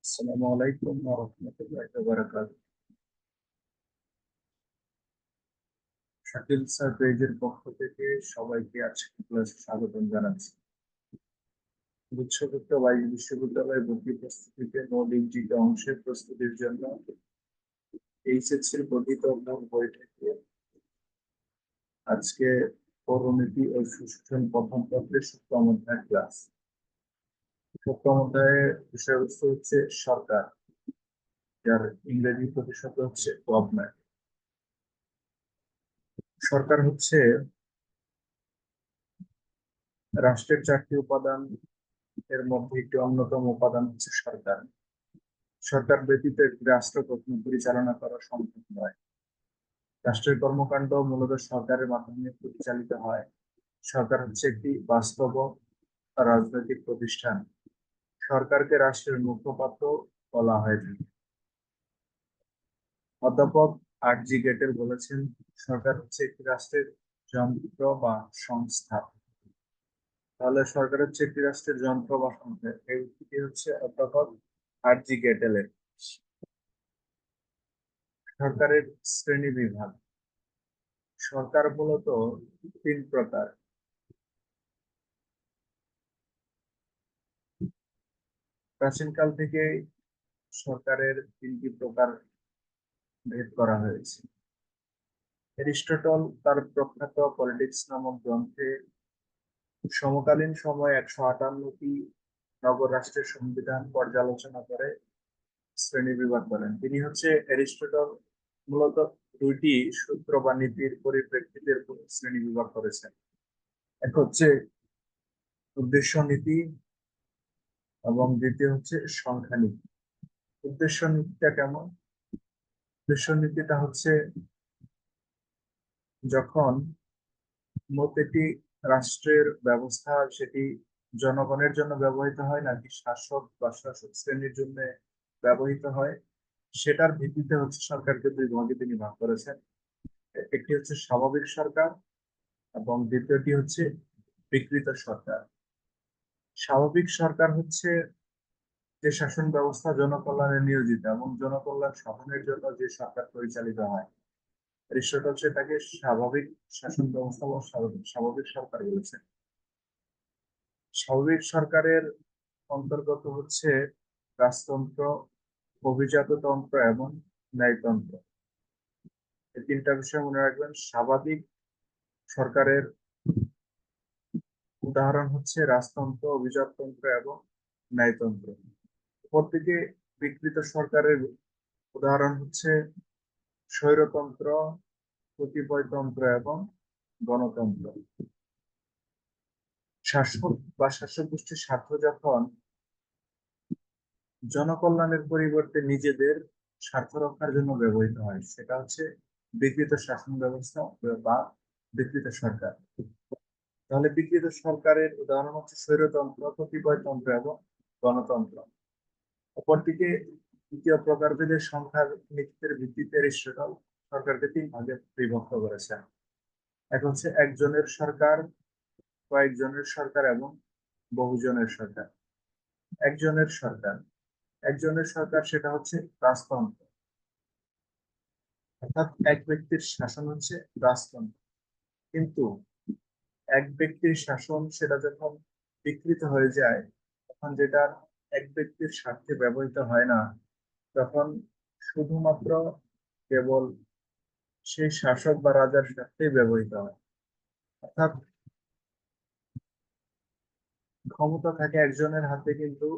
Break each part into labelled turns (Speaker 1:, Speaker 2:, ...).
Speaker 1: আসসালামু আলাইকুম ওয়া রাহমাতুল্লাহি ওয়া বারাকাতুহু। শাকিল স্যার পেজের পক্ষ থেকে সবাইকে আজকে ক্লাসে স্বাগতম জানাচ্ছি। গুচ্ছযুক্ত বাইশ বিশ্ববিদ্যালয় ভর্তি প্রস্তুতিতে মৌলিক জিকে অংশের প্রস্তুতির জন্য এইচএসসির গঠিত মূল বই থেকে আজকে পৌরনীতি ও সুশাসন প্রথম পত্রের সপ্তম অধ্যায় ক্লাস। সপ্তম অধ্যায়ের বিষয়বস্তু হচ্ছে সরকার, যার ইংরেজি প্রতিশব্দ হচ্ছে গভর্নমেন্ট। সরকার হচ্ছে রাষ্ট্রের চারটি উপাদান, এর মধ্যে একটি অন্যতম উপাদান হচ্ছে সরকার। সরকার ব্যতীত একটি রাষ্ট্র কখনো পরিচালনা করা সম্ভব নয়। রাষ্ট্রের কর্মকাণ্ড মূলত সরকারের মাধ্যমে পরিচালিত হয়। সরকার হচ্ছে একটি বাস্তব রাজনৈতিক প্রতিষ্ঠান। সরকারকে রাষ্ট্রের মুখপাত্র বলা হয়ে থাকে। অধ্যাপক আর.জি. গেটের বলেছেন, সরকার হচ্ছে একটি রাষ্ট্রের যন্ত্র বা সংস্থা। তাহলে সরকার হচ্ছে একটি রাষ্ট্রের যন্ত্র বা সংস্থা, এই উক্তিটি হচ্ছে অধ্যাপক আর.জি. গেটেলের। সরকারের শ্রেণী বিভাগ। সরকার মূলত তিন প্রকার। প্রাচীনকাল থেকে সরকারের তিনটি প্রকার ভেদ করা হয়েছে। এরিস্টটল তার প্রখ্যাত পলিটিক্স নামক গ্রন্থে সমকালীন সময়ে 158টি নগর রাষ্ট্রের সংবিধান পর্যালোচনা করে শ্রেণী বিভাগ করেন। তিনি হচ্ছে এরিস্টটল মূলত দুইটি সূত্র বা নীতির পরিপ্রেক্ষিতে শ্রেণী বিভাগ করেছেন। এক হচ্ছে উদ্দেশ্য নীতি এবং দ্বিতীয় হচ্ছে সংখ্যা নীতি। উদ্দেশ্য নীতিটা কেমন? উদ্দেশ্য নীতিটা হচ্ছে যখন প্রতিটি রাষ্ট্রের ব্যবস্থা সেটি জনগণের জন্য ব্যবহৃত হয় নাকি শাসক বা শাসক শ্রেণীর জন্য ব্যবহৃত হয়, সেটার ভিত্তিতে হচ্ছে সরকারকে দুই ভাগে তিনি ভাগ করেছেন। একটি হচ্ছে স্বাভাবিক সরকার এবং দ্বিতীয়টি হচ্ছে বিকৃত সরকার। স্বাভাবিক সরকার হচ্ছে যে শাসন ব্যবস্থা জনকল্যাণে নিয়োজিত এবং জনকল্যাণ সাধনের জন্য যে সরকার পরিচালিত হয়, এরিস্টটল সেটাকে স্বাভাবিক শাসন ব্যবস্থা বা স্বাভাবিক সরকার বলেছেন। স্বাভাবিক সরকারের অন্তর্গত হচ্ছে রাজতন্ত্র, অভিজাততন্ত্র এবং ন্যায়তন্ত্র। এই তিনটা বিষয় মনে রাখবেন। স্বাভাবিক সরকারের উদাহরণ হচ্ছে রাজতন্ত্র, অভিজাততন্ত্র এবং ন্যায়তন্ত্র। অপরদিকে বিকৃত সরকারের উদাহরণ হচ্ছে স্বৈরতন্ত্র, কতিপয়তন্ত্র এবং গণতন্ত্র। শাসক বা শাসক গোষ্ঠীর স্বার্থ যখন জনকল্যাণের পরিবর্তে নিজেদের স্বার্থ রক্ষার জন্য ব্যবহৃত হয়, সেটা হচ্ছে বিকৃত শাসন ব্যবস্থা বা বিকৃত সরকার। তাহলে বিকৃত সরকারের উদাহরণ হচ্ছে স্বৈরতন্ত্র, কতিপয়তন্ত্র এবং গণতন্ত্র। অপরদিকে দ্বিতীয় প্রকারভেদের সংখ্যার নীতির ভিত্তিতে এরিস্টটল সরকারকে তিন ভাগে বিভক্ত করেছেন। এক হচ্ছে একজনের সরকার, কয়েকজনের সরকার এবং বহুজনের সরকার। একজনের সরকার, একজনের সরকার সেটা হচ্ছে রাজতন্ত্র, অর্থাৎ এক ব্যক্তির শাসন হচ্ছে রাজতন্ত্র। কিন্তু এক ব্যক্তির শাসন সেটা যখন বিকৃত হয়ে যায়, তখন যেটা এক ব্যক্তির স্বার্থে ব্যবহৃত হয় না, তখন শুধুমাত্র কেবল সেই শাসক বা রাজার স্বার্থেই ব্যবহৃত হয়। অর্থাৎ ক্ষমতা থাকে একজনের হাতে, কিন্তু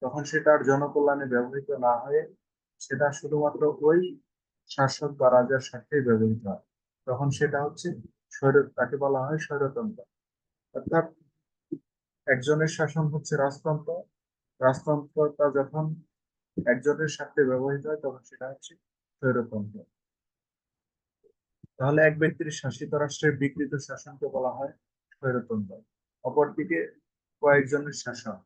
Speaker 1: তখন সেটা আর জনকল্যাণে ব্যবহৃত না হয়ে সেটা শুধুমাত্র ওই শাসক বা রাজার স্বার্থেই ব্যবহৃত হয়, তখন সেটা হচ্ছে স্বৈর, তাকে বলা হয় স্বৈরতন্ত্র। অর্থাৎ একজনের শাসন হচ্ছে রাজতন্ত্র, রাজতন্ত্রটা যখন একজনের স্বার্থে ব্যবহৃত হয় তখন সেটা হচ্ছে স্বৈরতন্ত্র। তাহলে এক ব্যক্তির শাসিত রাষ্ট্রের বিকৃত শাসনকে বলা হয় স্বৈরতন্ত্র। অপরদিকে কয়েকজনের শাসন,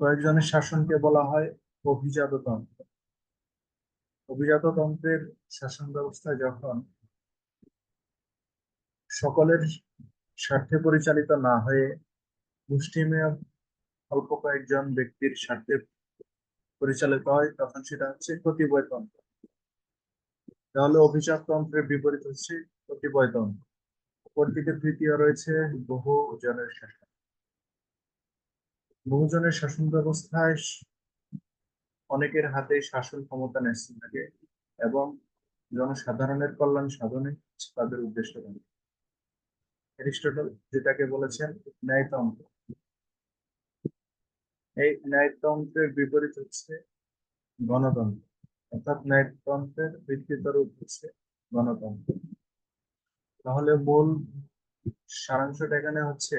Speaker 1: কয়েকজনের শাসনকে বলা হয় অভিজাততন্ত্র। অভিজাততন্ত্রের শাসন ব্যবস্থায় যখন সকলের স্বার্থে পরিচালিত না হয়ে মুষ্টিমেয় অল্প কয়েকজন ব্যক্তির স্বার্থে পরিচালিত হয় তখন সেটা হচ্ছে কতিপয়তন্ত্র। তাহলে অভিজাততন্ত্রের বিপরীত হচ্ছে কতিপয়তন্ত্র। অপরদিকে তৃতীয় রয়েছে বহুজনের শাসন। বহুজনের শাসন ব্যবস্থায় অনেকের হাতে শাসন ক্ষমতা ন্যস্ত থাকে এবং জনসাধারণের কল্যাণ সাধনে তাদের উদ্দেশ্য থাকে। অ্যারিস্টটল যেটাকে বলেছেন ন্যায়তন্ত্র। এই ন্যায়তন্ত্রের বিপরীত হচ্ছে গণতন্ত্র, অর্থাৎ ন্যায়তন্ত্রের বিকৃত রূপ হচ্ছে গণতন্ত্র। তাহলে মূল সারাংশটা এখানে হচ্ছে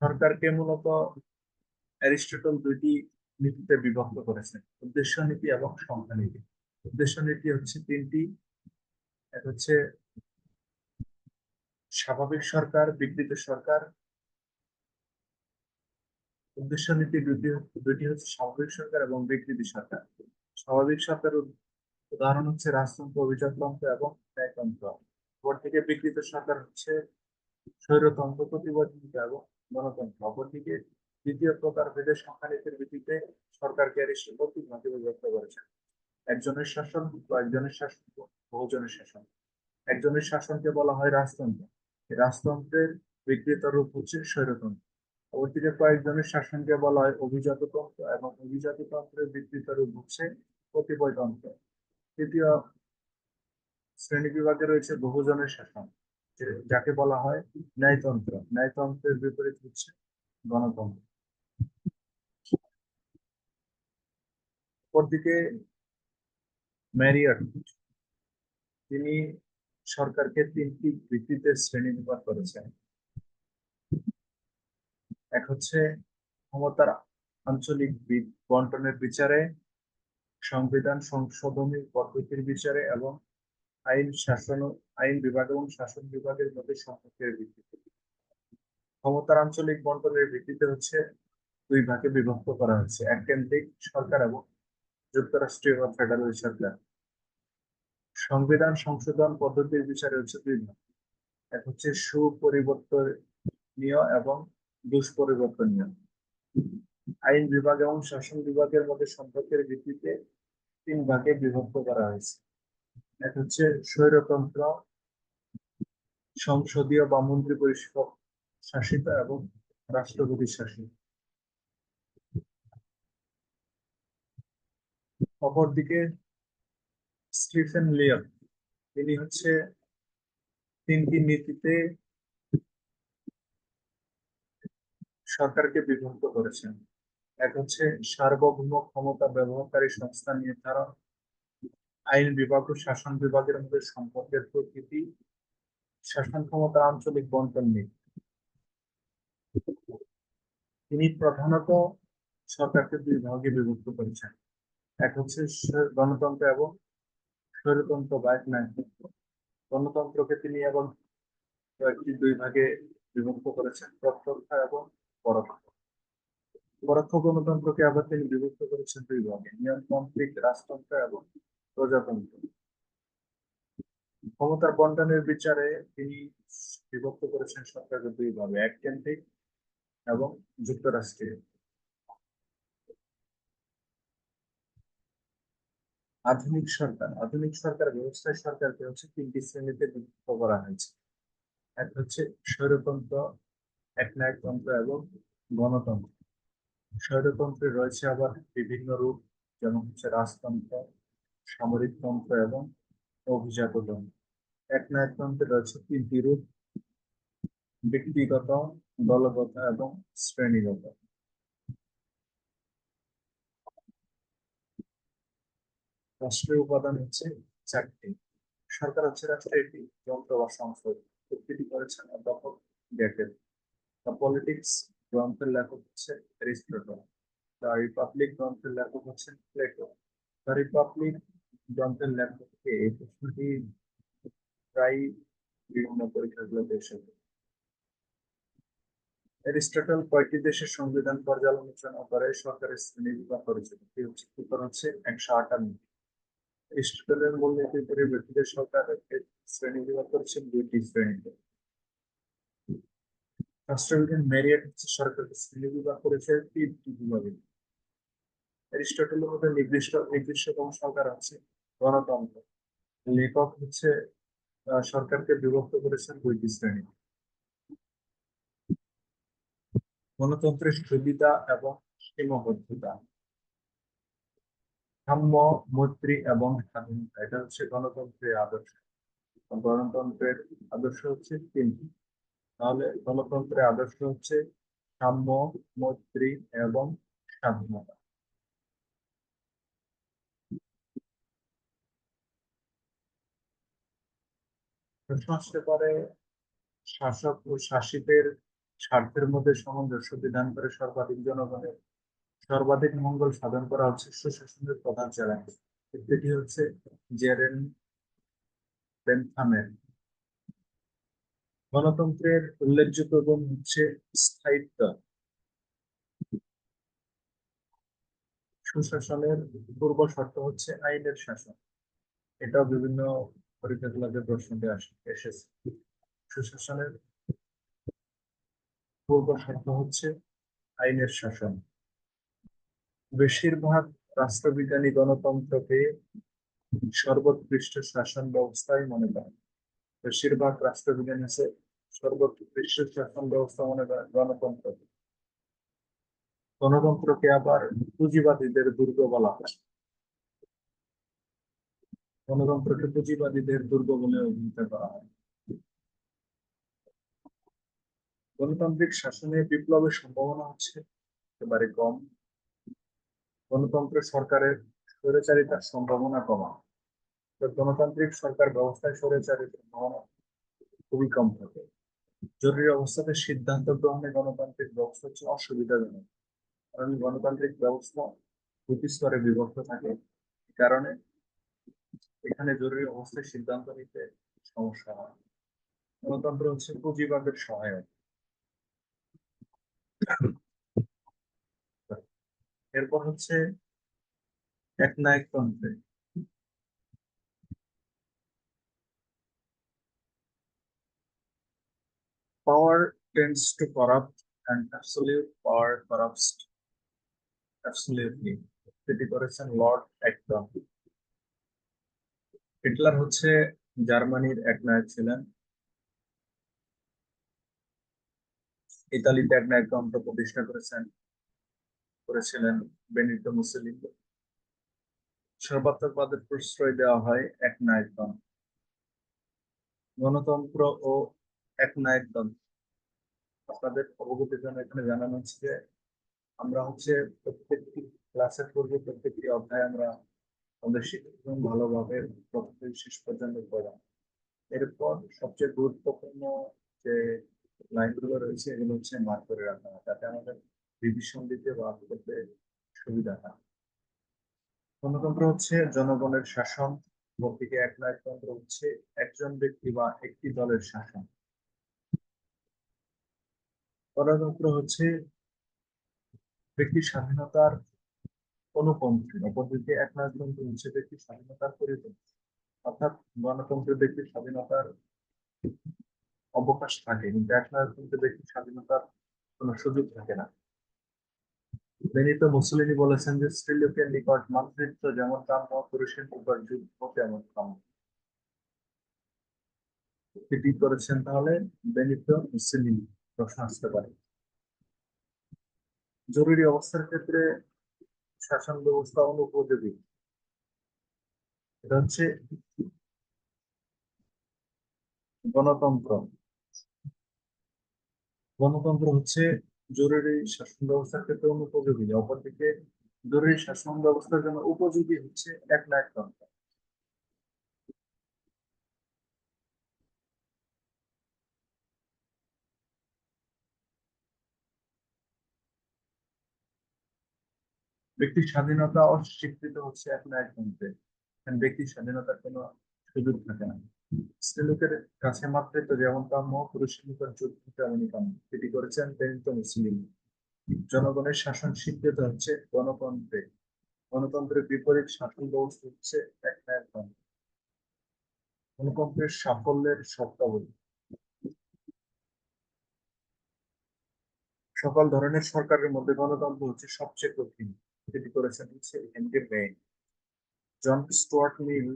Speaker 1: সরকারকে মূলত অ্যারিস্টটল দুইটি নীতিতে বিভক্ত করেছেন, উদ্দেশ্য নীতি এবং সংখ্যা নীতি। উদ্দেশ্য নীতি হচ্ছে তিনটি। এক হচ্ছে স্বাভাবিক সরকার, বিকৃত সরকার। উদ্দেশ্য নীতি দুটি দুটি হচ্ছে স্বাভাবিক সরকার এবং বিকৃতি সরকার। স্বাভাবিক সরকার উদাহরণ হচ্ছে রাজতন্ত্র, অভিজাততন্ত্র এবং ন্যায়তন্ত্র। অপরদিকে বিকৃত সরকার হচ্ছে স্বৈরতন্ত্র, প্রতিবন্ধী এবং গণতন্ত্র। অপরদিকে দ্বিতীয় প্রকার ভেদে সংখ্যানীতির ভিত্তিতে সরকারকে অ্যারিস্টটল তিন ভাগে বিভক্ত করেছেন: একজনের শাসন, কয়েকজনের শাসন, বহুজনের শাসন। একজনের শাসনকে বলা হয় রাজতন্ত্র। এই রাজতন্ত্রের বিকৃত রূপ হচ্ছে স্বৈরতন্ত্র। অপরদিকে কয়েকজনের শাসনকে বলা হয় অভিজাততন্ত্র এবং অভিজাততন্ত্রের বিকৃত রূপ হচ্ছে কতিপয়তন্ত্র। তৃতীয় শ্রেণী বিভাগে রয়েছে বহুজনের শাসন, যাকে বলা হয় ন্যায়তন্ত্র। ন্যায়তন্ত্রের বিপরীত হচ্ছে গণতন্ত্র। অপরদিকে ম্যারিয়ট, তিনি সরকারকে তিনটি ভিত্তিতে শ্রেণীবিভাগ করেছেন। এক হচ্ছে ক্ষমতার আঞ্চলিক বন্টনের বিচারে, সংবিধান সংশোধনী পদ্ধতির বিচারে এবং আইন বিভাগ এবং শাসন বিভাগের মধ্যে সম্পর্কের ভিত্তিতে। ক্ষমতার আঞ্চলিক বন্টনের ভিত্তিতে হচ্ছে দুই ভাগে বিভক্ত করা হয়েছে: এককেন্দ্রিক সরকার এবং যুক্তরাষ্ট্রীয় বা ফেডারেল সরকার। সংবিধান সংশোধন পদ্ধতির বিচারে হচ্ছে দুই ভাগ: এক হচ্ছে সুপরিবর্তনীয় এবং দুষ্পরিবর্তনীয়। আইন বিভাগ এবং শাসন বিভাগের মধ্যে সম্পর্কের ভিত্তিতে তিন ভাগে বিভক্ত করা হয়েছে: এক হচ্ছে স্বৈরতন্ত্র, সংসদীয় বা মন্ত্রী পরিষদ শাসিত এবং রাষ্ট্রপতি শাসিত। অপরদিকে স্টিফেন লিয়ন, তিনি হচ্ছে তিনটি নীতিতে সরকারকে বিভক্ত করেছেন। এক হচ্ছে সার্বভৌম ক্ষমতা ব্যবহারকারী সংস্থা নির্ধারণ, আইন বিভাগ ও শাসন বিভাগের মধ্যে সম্পর্কের প্রকৃতি, শাসন ক্ষমতা আঞ্চলিক বন্টন নীতি। তিনি প্রধানত সরকারকে দুই ভাগে বিভক্ত করেছেন: এক হচ্ছে গণতন্ত্র এবং স্বৈরতন্ত্র বা একনায়কতন্ত্র। গণতন্ত্রকে তিনি এবং কয়েকটি দুই ভাগে বিভক্ত করেছেন: প্রত্যক্ষ এবং পরোক্ষ। পরোক্ষ গণতন্ত্রকে আবার তিনি বিভক্ত করেছেন দুই ভাগে: নিয়মতান্ত্রিক রাজতন্ত্র এবং প্রজাতন্ত্র। ক্ষমতার বন্টনের বিচারে তিনি বিভক্ত করেছেন সরকারকে দুই ভাগে: এককেন্দ্রিক এবং যুক্তরাষ্ট্রীয়। আধুনিক সরকার ব্যবস্থায় সরকারকে হচ্ছে তিনটি শ্রেণীতে বিভক্ত করা হয়েছে: এক হচ্ছে স্বৈরতন্ত্র, একনায়কতন্ত্র এবং গণতন্ত্র। স্বৈরতন্ত্রে রয়েছে আবার বিভিন্ন রূপ, যেমন হচ্ছে রাজতন্ত্র, সামরিকতন্ত্র এবং অভিজাততন্ত্র। একনায়কতন্ত্রে রয়েছে তিনটি রূপ: ব্যক্তিগত, দলগত এবং শ্রেণীগত। রাষ্ট্রের উপাদান হচ্ছে চারটি। সরকার হচ্ছে রাষ্ট্রের একটি যন্ত্র বা সংসদ। উক্তিটি করেছেন অধ্যাপক ডেকেল। দ্য পলিটিক্স গ্রন্থের লেখক হচ্ছে অ্যারিস্টটল। দ্য রিপাবলিক গ্রন্থের লেখক হচ্ছেন প্লেটো। দ্য রিপাবলিক গ্রন্থের লেখককে এই প্রশ্নটি প্রায় বিভিন্ন পরীক্ষাগুলোতে এসেছে। অ্যারিস্টটল কয়েকটি দেশের সংবিধান পর্যালোচনা করে সরকারের শ্রেণীবিভাগ করেছেন। উত্তর হচ্ছে 158। অ্যারিস্টটলের মূলনীতির পরিপ্রেক্ষিতে সরকারের শ্রেণীবিভাগ করেছেন দুইটি শ্রেণীতে: রাষ্ট্রবিজ্ঞান মেরিয়েট হচ্ছে সরকারকে শ্রেণীবিভাগ করেছে তিনটি বিভাগে। অ্যারিস্টটলের মধ্যে নির্দিষ্টতম সরকার আছে গণতন্ত্র। লেখক হচ্ছে সরকারকে বিভক্ত করেছেন দুইটি শ্রেণী: গণতন্ত্রের সুবিধা এবং সীমাবদ্ধতা, সাম্য, মৈত্রী এবং স্বাধীনতা। এটা হচ্ছে গণতন্ত্রের আদর্শ। গণতন্ত্রের আদর্শ হচ্ছে তিনটি। তাহলে গণতন্ত্রের আদর্শ হচ্ছে সাম্য, মৈত্রী এবং স্বাধীনতা। প্রশ্ন আসতে পারে, শাসক ও শাসিতের স্বার্থের মধ্যে সামঞ্জস্য বিধান করে জনগণের সর্বাধিক মঙ্গল সাধন করা হচ্ছে সুশাসনের প্রধান চ্যালেঞ্জ। এটি হচ্ছে জেরেমি বেনথামের। গণতন্ত্রের উল্লেখযোগ্য গুণ হচ্ছে স্থায়িত্ব। সুশাসনের পূর্ব শর্ত হচ্ছে আইনের শাসন। এটাও বিভিন্ন পরীক্ষাগুলোতে প্রশ্নটি এসেছে। সুশাসনের পূর্ব শর্ত হচ্ছে আইনের শাসন। বেশিরভাগ রাষ্ট্রবিজ্ঞানী গণতন্ত্রকে সর্বোৎকৃষ্ট শাসন ব্যবস্থাই মনে করেন। বেশিরভাগ রাষ্ট্রবিজ্ঞানী আছে সর্বোৎকৃষ্ট শাসন ব্যবস্থা মনে করেন গণতন্ত্র। গণতন্ত্রকে আবার পুঁজিবাদীদের দুর্গ বলা হয়। গণতন্ত্রকে পুঁজিবাদীদের দুর্গ বলে অভিহিত করা হয়। গণতান্ত্রিক শাসনে বিপ্লবের সম্ভাবনা হচ্ছে একেবারে কম। গণতন্ত্র সরকারের স্বৈরাচারিতার সম্ভাবনা কমা। গণতান্ত্রিক সরকার ব্যবস্থায় স্বৈরাচারিতার সম্ভাবনা খুবই কম থাকে। জরুরি অবস্থাতে সিদ্ধান্ত গ্রহণে গণতান্ত্রিক ব্যবস্থা হচ্ছে অসুবিধাজনক, কারণ গণতান্ত্রিক ব্যবস্থা দুটি স্তরে বিভক্ত থাকে। কারণে এখানে জরুরি অবস্থায় সিদ্ধান্ত নিতে সমস্যা হয়। গণতন্ত্র হচ্ছে পুঁজিবাদের সহায়ক। এরপর হচ্ছে একনায়কতন্ত্রে। Power tends to corrupt and absolute power corrupts absolutely. এটি করেছেন লর্ড অ্যাক্টন। হিটলার হচ্ছে জার্মানির একনায়ক ছিলেন। ইতালিতে একনায়কতন্ত্র প্রতিষ্ঠা করেছিলেন বেনিটো মুসোলিনি। সর্বাত্মকবাদের প্রশ্রয় দেওয়া হয় একনায়কতন্ত্র। গণতন্ত্র ও একনায়কতন্ত্র আপনাদের অবগতির জন্য এখানে জানানো হচ্ছে যে আমরা হচ্ছে প্রত্যেকটি ক্লাসের পূর্বে প্রত্যেকটি অধ্যায় আমরা আমাদের শিক্ষক ভালোভাবে প্রথম থেকে শেষ পর্যন্ত পড়া। এরপর সবচেয়ে গুরুত্বপূর্ণ যে লাইনগুলো রয়েছে এগুলো হচ্ছে মার্ক করে রাখা হয়, যাতে আমাদের রিভিশন দিতে বা করতে সুবিধা হয়। গণতন্ত্র হচ্ছে জনগণের শাসন, অপরদিকে একনায়কতন্ত্র হচ্ছে একজন ব্যক্তি বা একটি দলের শাসন। গণতন্ত্র হচ্ছে ব্যক্তির স্বাধীনতার অনুপন্থী, অপরদিকে একনায়কতন্ত্র হচ্ছে ব্যক্তির স্বাধীনতার পরিপন্থী। অর্থাৎ গণতন্ত্রে ব্যক্তির স্বাধীনতার অবকাশ থাকে, কিন্তু একনায়কতন্ত্রে ব্যক্তির স্বাধীনতার কোনো সুযোগ থাকে না। বেনিতো মুসোলিনি বলেছেন যে স্ত্রীলোকের নিকট মাতৃত্ব যেমন কাম্য, পুরুষের নিকট যুদ্ধ তেমন কাম্য। এটি করেছেন তাহলে বেনিতো মুসোলিনি। প্রশ্ন আসতে পারে, জরুরি অবস্থার ক্ষেত্রে শাসন ব্যবস্থা অনুপযোগী। এটা হচ্ছে গণতন্ত্র। গণতন্ত্র হচ্ছে জরুরি শাসন ব্যবস্থার ক্ষেত্রে অনুপযোগী, অপরদিকে জরুরি শাসন ব্যবস্থার জন্য উপযোগী হচ্ছে একনায়কতন্ত্র। ব্যক্তির স্বাধীনতা অস্বীকৃত হচ্ছে একনায়কতন্ত্রে। ব্যক্তির স্বাধীনতার কোনো সুযোগ থাকে না। স্ত্রীলোকের কাছে মাতৃত্ব যেমন কাম্য, পুরুষের নিকট যুদ্ধ তেমনই কাম্য। এটি করেছেন বেনিতো মুসোলিনি। জনগণের শাসন স্বীকৃত হচ্ছে গণতন্ত্রে। গণতন্ত্রের বিপরীত শাসন ব্যবস্থা হচ্ছে একনায়কতন্ত্র। গণতন্ত্রের সাফল্যের শর্তাবলী। সকল ধরনের সরকারের মধ্যে গণতন্ত্র হচ্ছে সবচেয়ে কঠিন, যেটি করেছেন হচ্ছে হেনরি মেইন। জন স্টুয়ার্ট মিল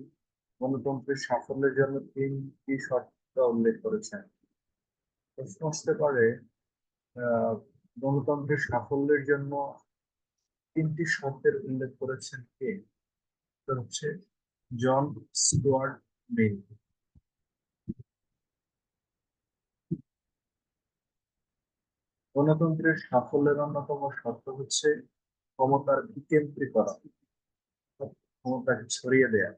Speaker 1: গণতন্ত্রের সাফল্যের জন্য তিনটি শর্ত উল্লেখ করেছেন। প্রশ্ন আসতে পারে, আহ গণতন্ত্রের সাফল্যের জন্য তিনটি শর্তের উল্লেখ করেছেন কে? উত্তর হচ্ছে জন স্টুয়ার্ট মিল। গণতন্ত্রের সাফল্যের অন্যতম শর্ত হচ্ছে ক্ষমতার বিকেন্দ্রীকরণ, ক্ষমতাকে ছড়িয়ে দেয়া।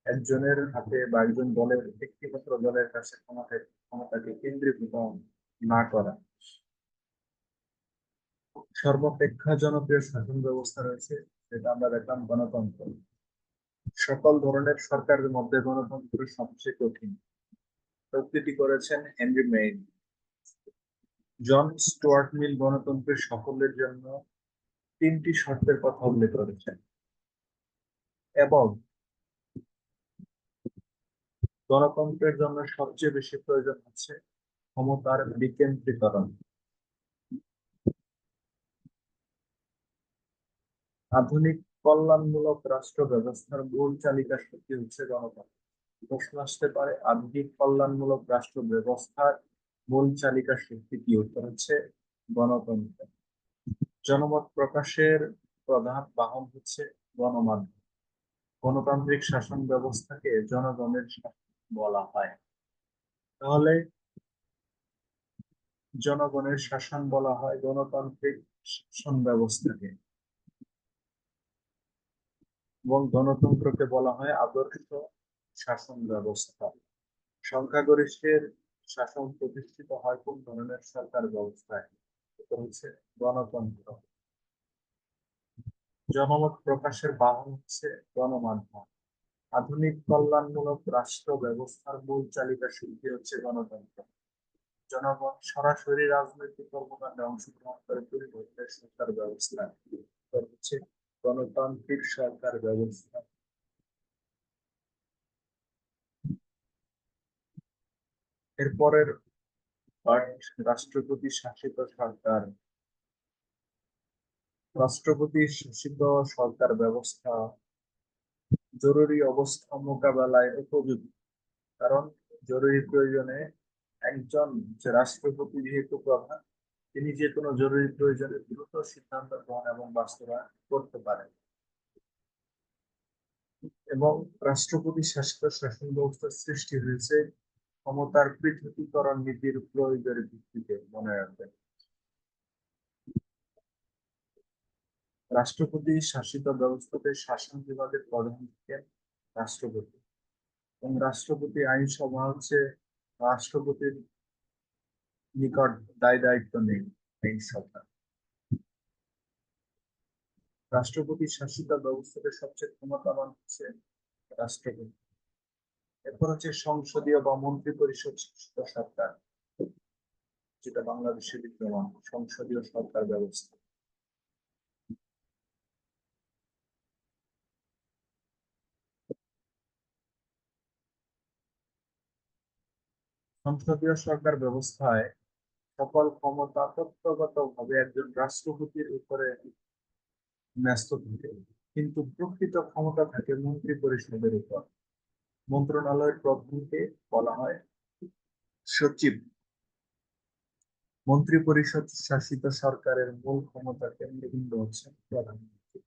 Speaker 1: একজনের হাতে বা একজন দলের ব্যক্তিগত দলের কাছে ক্ষমতাকে কেন্দ্রীভূত না করা। সর্বাপেক্ষা জনপ্রিয় শাসন ব্যবস্থা রয়েছে, যেটা আমরা দেখলাম গণতন্ত্র। সকল ধরনের সরকারের মধ্যে গণতন্ত্র সবচেয়ে কঠিন, উক্তিটি করেছেন হেনরি মেইন। জন স্টুয়ার্ট মিল গণতন্ত্রের সাফল্যের জন্য তিনটি শর্তের কথা উল্লেখ করেছেন এবং গণতন্ত্রের জন্য সবচেয়ে বেশি প্রয়োজন হচ্ছে ক্ষমতার বিকেন্দ্রীকরণ। আধুনিক কল্যাণমূলক রাষ্ট্র ব্যবস্থার মূল চালিকা শক্তি হচ্ছে গণতন্ত্র। প্রশ্ন আসতে পারে, আধুনিক কল্যাণমূলক রাষ্ট্র ব্যবস্থার মূল চালিকা শক্তি কি? উত্তর হচ্ছে গণতন্ত্র। জনমত প্রকাশের প্রধান বাহন হচ্ছে গণমাধ্যম। গণতান্ত্রিক শাসন ব্যবস্থাকে জনগণের শাসন বলা হয়। তাহলে জনগণের শাসন বলা হয় গণতান্ত্রিক শাসন ব্যবস্থাকে, এবং গণতন্ত্রকে বলা হয় আদর্শ শাসন ব্যবস্থা। সংখ্যাগরিষ্ঠের শাসন প্রতিষ্ঠিত হয় কোন ধরনের সরকার ব্যবস্থায়? এটা হচ্ছে গণতন্ত্র। জনমত প্রকাশের বাহন হচ্ছে গণমাধ্যম। আধুনিক কল্যাণমূলক রাষ্ট্র ব্যবস্থার মূল চালিকা শক্তি হচ্ছে গণতন্ত্র। জনগণ সরাসরি রাজনৈতিক কর্মকাণ্ডে অংশগ্রহণ করে তৈরি হচ্ছে সরকার ব্যবস্থা, হচ্ছে গণতান্ত্রিক সরকার ব্যবস্থা। এরপরের পার্ট, রাষ্ট্রপতি শাসিত সরকার। রাষ্ট্রপতি শাসিত সরকার ব্যবস্থা জরুরি অবস্থা মোকাবেলায় উপযোগী, কারণ জরুরি প্রয়োজনে একজন যে রাষ্ট্রপতি যেহেতু প্রধান, তিনি যে কোনো জরুরি প্রয়োজনে দ্রুত সিদ্ধান্ত গ্রহণ এবং বাস্তবায়ন করতে পারেন। এবং রাষ্ট্রপতি শাসিত শাসন ব্যবস্থার সৃষ্টি হয়েছে ক্ষমতার পৃথকীকরণ নীতির প্রয়োগের ভিত্তিতে, মনে রাখবেন। রাষ্ট্রপতি শাসিত ব্যবস্থাতে শাসন বিভাগের প্রধান থাকেন রাষ্ট্রপতি, এবং রাষ্ট্রপতি আইনসভা হচ্ছে রাষ্ট্রপতির নিকট দায় দায়িত্ব নেই আইনসভা। রাষ্ট্রপতি শাসিত ব্যবস্থাতে সবচেয়ে ক্ষমতাবান হচ্ছে রাষ্ট্রপতি। এরপর হচ্ছে সংসদীয় বা মন্ত্রী পরিষদ শাসিত সরকার, যেটা বাংলাদেশে বিদ্যমান সংসদীয় সরকার ব্যবস্থা। সংসদীয় সরকার ব্যবস্থায় সকল ক্ষমতা তত্ত্বগত ভাবে একজন রাষ্ট্রপতির উপরে ন্যস্ত থাকে, কিন্তু প্রকৃত ক্ষমতা থাকে মন্ত্রী পরিষদের উপর। মন্ত্রণালয়ের প্রধানকে বলা হয় সচিব। মন্ত্রী পরিষদ শাসিত সরকারের মূল ক্ষমতা কেন্দ্রবিন্দু হচ্ছে প্রধানমন্ত্রী,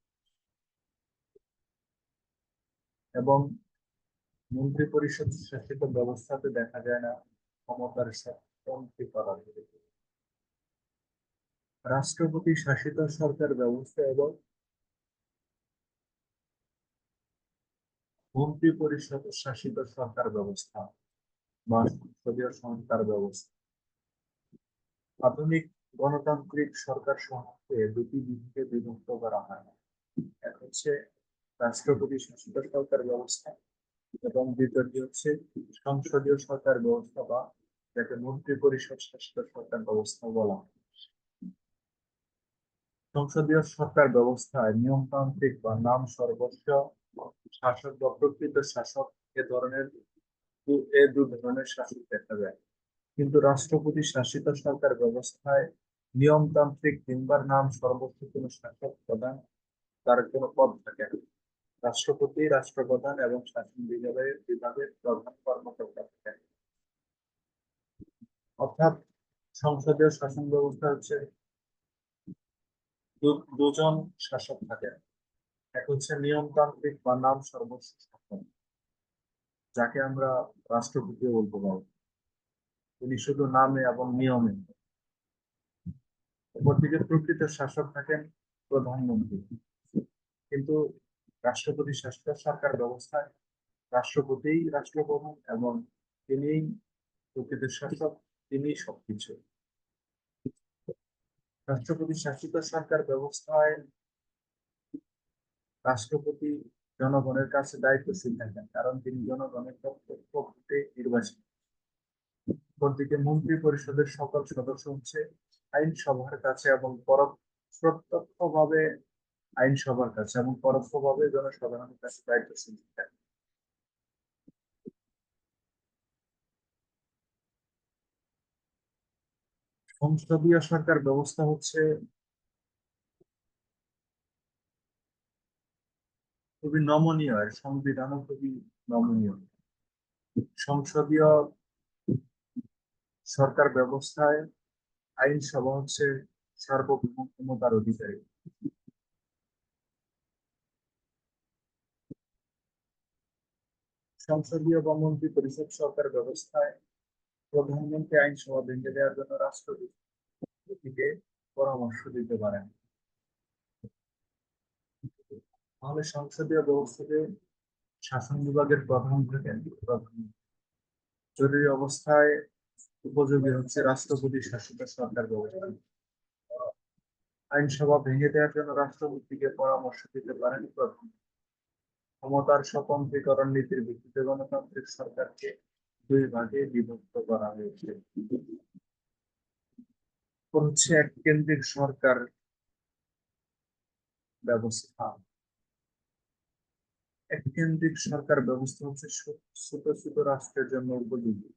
Speaker 1: এবং মন্ত্রী পরিষদ শাসিত ব্যবস্থাতে দেখা যায় না ক্ষমতার মন্ত্রী করা। রাষ্ট্রপতি শাসিত সরকার ব্যবস্থা এবং মন্ত্রী পরিষদ শাসিত সরকার ব্যবস্থা বা সংসদীয় সরকার ব্যবস্থা, আধুনিক গণতান্ত্রিক সরকার সমূহকে দুটি বিভাগে বিভক্ত করা হয়। এক হচ্ছে রাষ্ট্রপতি শাসিত সরকার ব্যবস্থা, এবং দ্বিতীয়টি হচ্ছে সংসদীয় সরকার ব্যবস্থা বা যাকে মন্ত্রী পরিষদ শাসিত সরকার ব্যবস্থা বলা হয়। সংসদীয় সরকার ব্যবস্থায় নিয়মতান্ত্রিক বা নাম সর্বস্ব শাসক বা প্রকৃত শাসক এ ধরনের দু ধরনের শাসক দেখা যায়। কিন্তু রাষ্ট্রপতি শাসিত সরকার ব্যবস্থায় নিয়মতান্ত্রিক কিংবা নাম সর্বোচ্চ কোনো শাসক প্রধান, তার কোনো পদ থাকে না। রাষ্ট্রপতি, রাষ্ট্রপ্রধান এবং শাসন বিভাগের প্রধান কর্মকর্তা থাকেন। অর্থাৎ সংসদীয় শাসন ব্যবস্থা হচ্ছে দুজন শাসক থাকেন। এক হচ্ছে নিয়মতান্ত্রিক বা নাম সর্বোচ্চ শাসক, যাকে আমরা রাষ্ট্রপতিও বলতে পারি। তিনি শুধু নামে এবং নিয়মে। অপরদিকে প্রকৃত শাসক থাকেন প্রধানমন্ত্রী। কিন্তু রাষ্ট্রপতি শাসিত সরকার ব্যবস্থায় রাষ্ট্রপতিই রাষ্ট্রপ্রধান এবং তিনিই প্রকৃত শাসক, তিনিই সবকিছু। রাষ্ট্রপতি শাসিত সরকার ব্যবস্থায় রাষ্ট্রপতি জনগণের কাছে দায়িত্বশীল থাকেন, কারণ তিনি জনগণের প্রত্যক্ষ ভোটে নির্বাচিত। অপরদিকে মন্ত্রী পরিষদের সকল সদস্য হচ্ছে আইনসভার কাছে এবং প্রত্যক্ষভাবে আইনসভার কাছে এবং পরোক্ষভাবে জনসাধারণের কাছে দায়িত্বশীল থাকেন। সংসদীয় সরকার ব্যবস্থা হচ্ছে খুবই নমনীয়, এর সংবিধানও খুবই নমনীয়। সংসদীয় সরকার ব্যবস্থায় আইনসভা হচ্ছে সার্বভৌম ক্ষমতার অধিকারী। সংসদীয় বা মন্ত্রী পরিষদ সরকার ব্যবস্থায় প্রধানমন্ত্রী আইনসভা ভেঙে দেওয়ার জন্য রাষ্ট্রপতিকে পরামর্শ দিতে পারেন। তাহলে সংসদীয় ব্যবস্থাতে শাসন বিভাগের প্রধান থাকেন প্রধান। জরুরি অবস্থায় উপযোগী হচ্ছে রাষ্ট্রপতি শাসিত সরকার ব্যবস্থা। আইনসভা ভেঙে দেওয়ার জন্য রাষ্ট্রপতিকে পরামর্শ দিতে পারেন প্রধান। ক্ষমতার স্বতন্ত্রীকরণ নীতির ভিত্তিতে গণতান্ত্রিক সরকারকে দুই ভাগে বিভক্ত করা হয়েছে। হচ্ছে এক কেন্দ্রিক সরকার ব্যবস্থা। এক কেন্দ্রিক সরকার ব্যবস্থা হচ্ছে ছোট ছোট রাষ্ট্রের জন্য উপযোগী।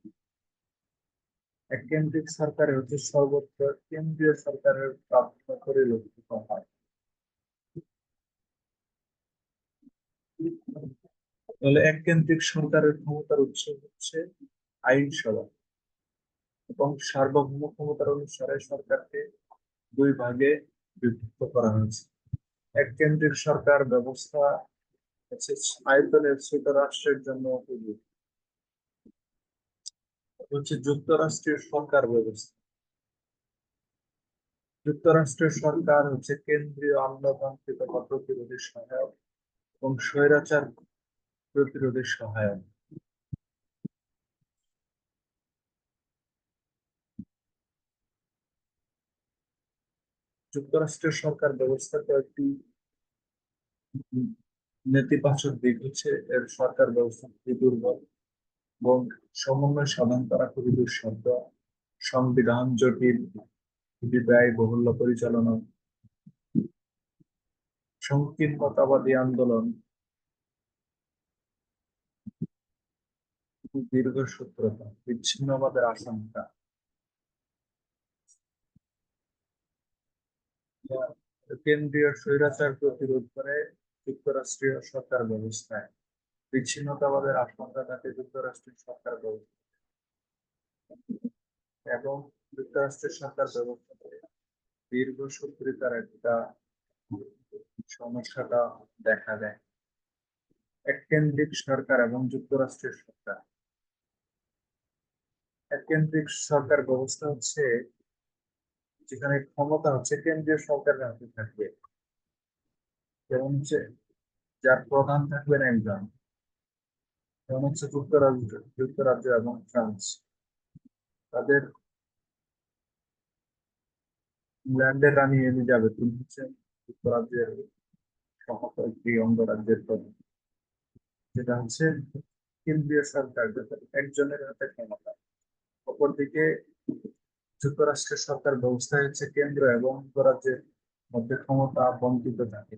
Speaker 1: এক কেন্দ্রিক সরকারে হচ্ছে সর্বত্র কেন্দ্রীয় সরকারের প্রার্থনা পরিলক্ষিত হয়। তাহলে এক কেন্দ্রিক সরকারের ক্ষমতার উৎস হচ্ছে আইনসভা এবং সার্বভৌম ক্ষমতার অনুসারে সরকারকে দুই ভাগে বিভক্ত করা হয়েছে। এক কেন্দ্রিক সরকার ব্যবস্থা হচ্ছে আয়তনের ছোট রাষ্ট্রের জন্য উপযোগী। হচ্ছে যুক্তরাষ্ট্রের সরকার ব্যবস্থা। যুক্তরাষ্ট্রের সরকার হচ্ছে কেন্দ্রীয় আমলাতান্ত্রিকতা প্রতিরোধে সহায়ক এবং স্বৈরাচার প্রতিরোধে সহায়ক। যুক্তরাষ্ট্রের সরকার ব্যবস্থা কয়েকটি নেতিবাচক দিক হচ্ছে এর সরকার ব্যবস্থা খুবই দুর্বল এবং সমন্বয় সাধন করা খুবই দুঃসাধ্য। সংবিধান জটিল, খুবই ব্যয়বহুল পরিচালনা, সংকীর্ণতাবাদী আন্দোলন, দীর্ঘসূত্রতা, বিচ্ছিন্নবাদের আশঙ্কা। কেন্দ্রীয় স্বৈরাচার প্রতিরোধ করে যুক্তরাষ্ট্রীয় সরকার ব্যবস্থায়। বিচ্ছিন্নতাবাদের আশঙ্কা থাকে যুক্তরাষ্ট্রের সরকার ব্যবস্থা এবং যুক্তরাষ্ট্রের সরকার ব্যবস্থাতে দীর্ঘসূত্রিতার একটা সমস্যাটা দেখা দেয়। এককেন্দ্রিক সরকার এবং যুক্তরাষ্ট্রের সরকার। এককেন্দ্রিক সরকার ব্যবস্থা হচ্ছে যেখানে ক্ষমতা হচ্ছে কেন্দ্রীয় সরকারের হাতে থাকবে। যেমন হচ্ছে যার প্রধান থাকবেন একজন, যেমন হচ্ছে যুক্তরাজ্য এবং ফ্রান্স। তাদের ইংল্যান্ডের রানী এলিজাবেথ, তিনি হচ্ছেন যুক্তরাজ্যের সহকর্মী অঙ্গরাজ্যের প্রধান, যেটা হচ্ছে কেন্দ্রীয় সরকার, যেটা একজনের হাতে ক্ষমতা। অপরদিকে যুক্তরাষ্ট্রের সরকার ব্যবস্থায় হচ্ছে কেন্দ্র এবং অঙ্গরাজ্যের মধ্যে ক্ষমতা বন্টিত থাকে।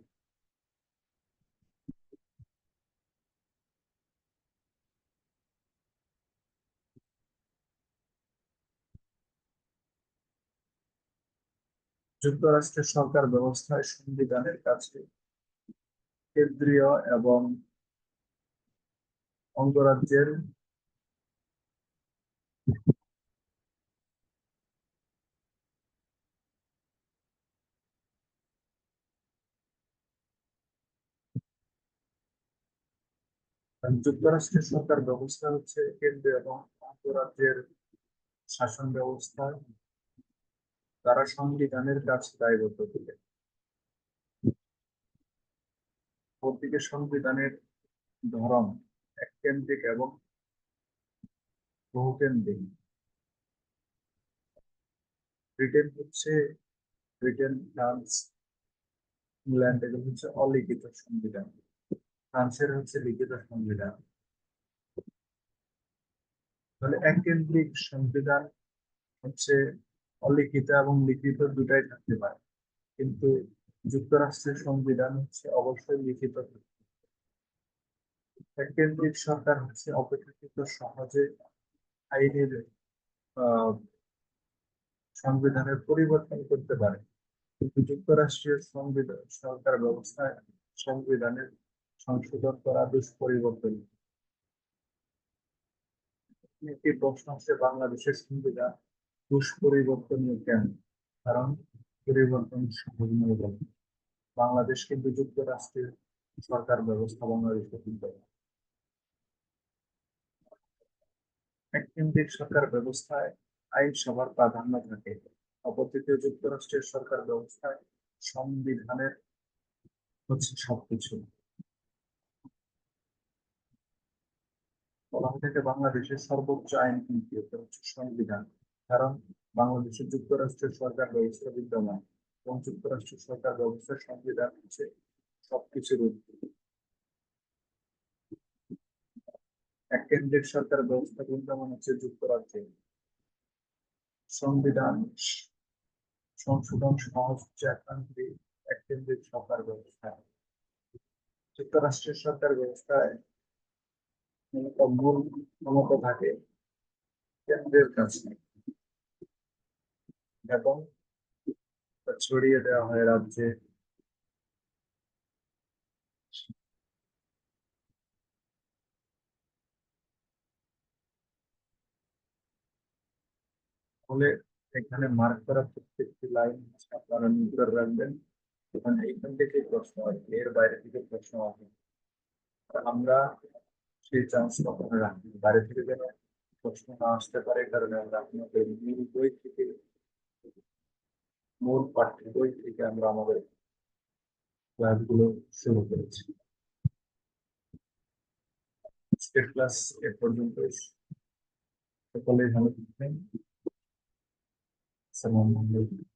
Speaker 1: যুক্তরাষ্ট্রের সরকার ব্যবস্থায় সংবিধানের কাছে কেন্দ্রীয় এবং অঙ্গরাজ্যের যুক্তরাষ্ট্রের সরকার ব্যবস্থা হচ্ছে কেন্দ্রীয় এবং অঙ্গরাজ্যের শাসন ব্যবস্থা, তারা সংবিধানের কাছে দায়বদ্ধ থেকে প্রত্যেকে সংবিধানের ধরন এককেন্দ্রিক এবং বহুকেন্দ্রিক। ব্রিটেন হচ্ছে ব্রিটেন, ফ্রান্স, ইংল্যান্ড, এগুলো হচ্ছে অলিখিত সংবিধান। ফ্রান্সের হচ্ছে লিখিত সংবিধান। তাহলে এককেন্দ্রিক সংবিধান হচ্ছে অলিখিত এবং লিখিত দুটাই থাকতে পারে, কিন্তু যুক্তরাষ্ট্রের সংবিধান হচ্ছে অবশ্যই লিখিত। এককেন্দ্রিক সরকার হচ্ছে অপেক্ষাকৃত সহজে আইনের আহ সংবিধানের পরিবর্তন করতে পারে, কিন্তু যুক্তরাষ্ট্রীয় সংবিধান সরকার ব্যবস্থায় সংবিধানের সংশোধন করা বেশ পরিবর্তন। একটি প্রশ্ন হচ্ছে বাংলাদেশের সংবিধান দুষ্পরিবর্তনীয় কেন? কারণ পরিবর্তন সহজ নয় বলে। বাংলাদেশ কিন্তু যুক্তরাষ্ট্রের সরকার ব্যবস্থা বাংলাদেশে কিন্তু এককেন্দ্রিক সরকার ব্যবস্থায় আইনসভার প্রাধান্য থাকে, অপরদিকে যুক্তরাষ্ট্রের সরকার ব্যবস্থায় সংবিধানের হচ্ছে সবকিছু। বলা হয়ে থাকে বাংলাদেশের সর্বোচ্চ আইন কিন্তু এটা হচ্ছে সংবিধান, কারণ বাংলাদেশের যুক্তরাষ্ট্রের সরকার ব্যবস্থা বিদ্যমান এবং যুক্তরাষ্ট্রের সরকার ব্যবস্থার সংবিধান হচ্ছে সবকিছুর ঊর্ধ্বে। এককেন্দ্রিক সরকার ব্যবস্থা বিদ্যমান হচ্ছে যুক্তরাজ্যে। সংবিধান সংশোধন সহজ হচ্ছে এককেন্দ্রিক সরকার ব্যবস্থা। যুক্তরাষ্ট্রের সরকার ব্যবস্থায় মূল ক্ষমতা থাকে কেন্দ্রের কাছে এবং তা ছড়িয়ে দেওয়া হয় রাজ্যে। ফলে এখানে মার্ক করা প্রত্যেকটি লাইন আপনারা নজর রাখবেন, এখানে এইখান থেকে প্রশ্ন হয়, এর বাইরে থেকে প্রশ্ন আসে। আমরা সেই চান্স কখনো রাখি না। বাইরে থেকে যেন প্রশ্ন না আসতে পারে, এই কারণে আমরা আপনাদের মূল বই থেকে, মূল পাঠ্য বই থেকে আমরা আমাদের ক্লাসগুলো শুরু করেছি। আজকের ক্লাস এ পর্যন্ত। সকলেই ভালো থাকবেন। আসসালামু আলাইকুম।